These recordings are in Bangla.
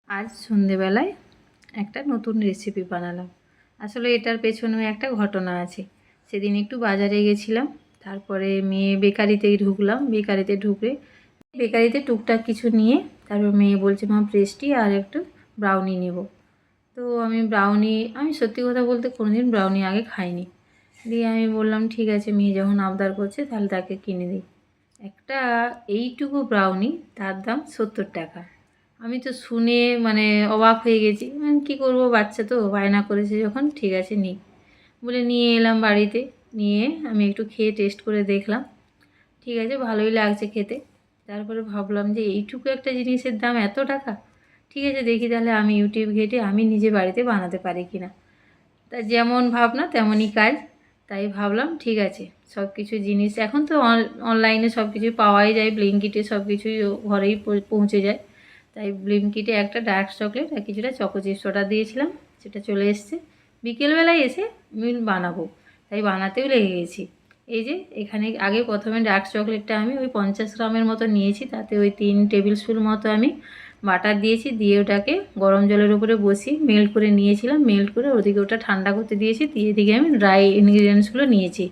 আজ সন্ধেবেলায় একটা নতুন রেসিপি বানালাম। আসলে এটার পেছনেও একটা ঘটনা আছে। সেদিন একটু বাজারে গেছিলাম, তারপরে মেয়ে বেকারিতেই ঢুকলাম। বেকারিতে টুকটাক কিছু নিয়ে তারপর মেয়ে বলছে, মা পেস্ট্রি আর একটু ব্রাউনি নেব। তো আমি সত্যি কথা বলতে কোনোদিন ব্রাউনি আগে খাইনি। দিয়ে আমি বললাম ঠিক আছে, মেয়ে যখন আবদার করছে তাহলে তাকে কিনে দিই। একটা এইটুকু ব্রাউনি, তার দাম 70 টাকা। আমি তো শুনে অবাক হয়ে গেছি। কী করবো, বাচ্চা তো বায়না করেছে যখন, ঠিক আছে নিই বলে নিয়ে এলাম বাড়িতে। নিয়ে আমি একটু খেয়ে টেস্ট করে দেখলাম, ঠিক আছে ভালোই লাগছে খেতে। তারপরে ভাবলাম যে এইটুকু একটা জিনিসের দাম এত টাকা, ঠিক আছে দেখি তাহলে আমি ইউটিউব ঘেঁটে আমি নিজে বাড়িতে বানাতে পারি কি না। তা যেমন ভাবনা তেমনই কাজ। তাই ভাবলাম ঠিক আছে, সব কিছু জিনিস এখন তো অনলাইনে সব কিছুই পাওয়াই যায়, ব্লিঙ্কিটে সব কিছুই ঘরেই পৌঁছে যায়। তাই ব্লিঙ্কিটে একটা ডার্ক চকলেট আর কিছুটা চকো চিপস অর্ডার দিয়েছিলাম, সেটা চলে এসছে। বিকেলবেলায় এসে আমি বানাবো, তাই বানাতেও লেগে গেছি। এই যে এখানে আগে প্রথমে ডার্ক চকলেটটা আমি ওই 50 গ্রামের মতো নিয়েছি, তাতে ওই 3 টেবিল স্পুন মতো আমি বাটার দিয়েছি। দিয়ে ওটাকে গরম জলের উপরে বসিয়ে মেল্ট করে নিয়েছিলাম। মেল্ট করে ওদিকে ওটা ঠান্ডা করতে দিয়েছি। দিয়ে এদিকে আমি ড্রাই ইনগ্রিডিয়েন্টসগুলো নিয়েছি।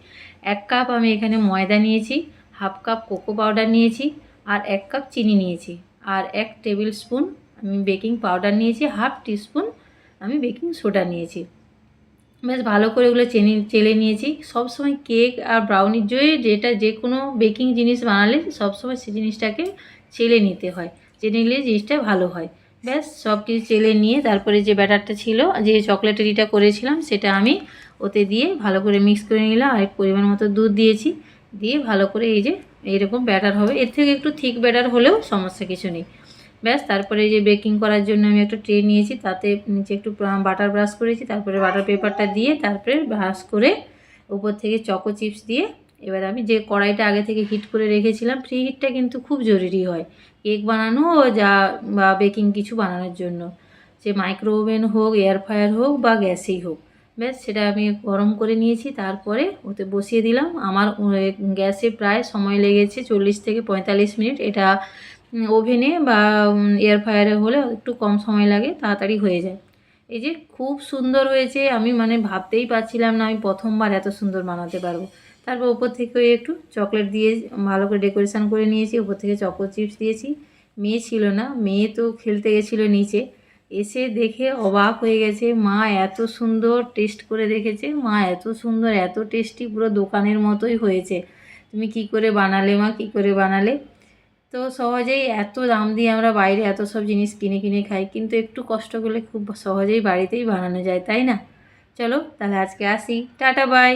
1 কাপ আমি এখানে ময়দা নিয়েছি, হাফ কাপ কোকো পাউডার নিয়েছি, আর 1 কাপ চিনি নিয়েছি, আর 1 টেবিল স্পুন আমি বেকিং পাউডার নিয়েছি, হাফ টিস্পুন আমি বেকিং সোডা নিয়েছি। বেশ ভালো করে ওগুলো চেলে নিয়েছি। সবসময় কেক আর ব্রাউনির যেটা যে কোনো বেকিং জিনিস বানালে সবসময় সেই জিনিসটাকে চেলে নিতে হয়, চেলে নিলে জিনিসটা ভালো হয়। ব্যাস সব কিছু চেলে নিয়ে তারপরে যে ব্যাটারটা ছিল, যে চকলেটারিটা করেছিলাম, সেটা আমি ওতে দিয়ে ভালো করে মিক্স করে নিলাম। আর পরিমাণ মতো দুধ দিয়েছি, দিয়ে ভালো করে এই যে এইরকম ব্যাটার হবে। এর থেকে একটু থিক ব্যাটার হলেও সমস্যা কিছু নেই। ব্যাস তারপরে যে বেকিং করার জন্য আমি একটা ট্রে নিয়েছি, তাতে নিচে একটু বাটার ব্রাশ করেছি, তারপরে বাটার পেপারটা দিয়ে তারপরে ব্রাশ করে উপর থেকে চকো চিপস দিয়ে এবার আমি যে কড়াইটা আগে থেকে হিট করে রেখেছিলাম, প্রি হিটটা কিন্তু খুব জরুরি হয় কেক বানানো বা বেকিং কিছু বানানোর জন্য, যে মাইক্রো ওভেন হোক, এয়ার ফ্রায়ার হোক বা গ্যাসেই হোক। ব্যাস সেটা আমি গরম করে নিয়েছি, তারপরে ওতে বসিয়ে দিলাম। আমার গ্যাসে প্রায় সময় লেগেছে 40 থেকে 45 মিনিট। এটা ওভেনে বা এয়ার ফ্রায়ারে হলে একটু কম সময় লাগে, তাড়াতাড়ি হয়ে যায়। এই যে খুব সুন্দর হয়েছে, আমি ভাবতেই পারছিলাম না আমি প্রথমবার এত সুন্দর বানাতে পারবো। তারপর উপর থেকে একটু চকলেট দিয়ে ভালো করে ডেকোরেশন করে নিয়েছি, উপর থেকে চকো চিপস দিয়েছি। মেয়ে ছিল না, মেয়ে তো খেলতে গেছিলো নিচে, এসে দেখে অবাক হয়ে গেছে। মা এত সুন্দর টেস্ট করে দেখেছে, মা এত সুন্দর এত টেস্টি, পুরো দোকানের মতোই হয়েছে। তুমি কি করে বানালে মা, কি করে বানালে? তো সহজেই এত দাম দিয়ে আমরা বাইরে এত সব জিনিস কিনে কিনে খাই, কিন্তু একটু কষ্ট করলে খুব সহজেই বাড়িতেই বানানো যায়, তাই না? চলো তাহলে আজকে আসি, টাটা বাই।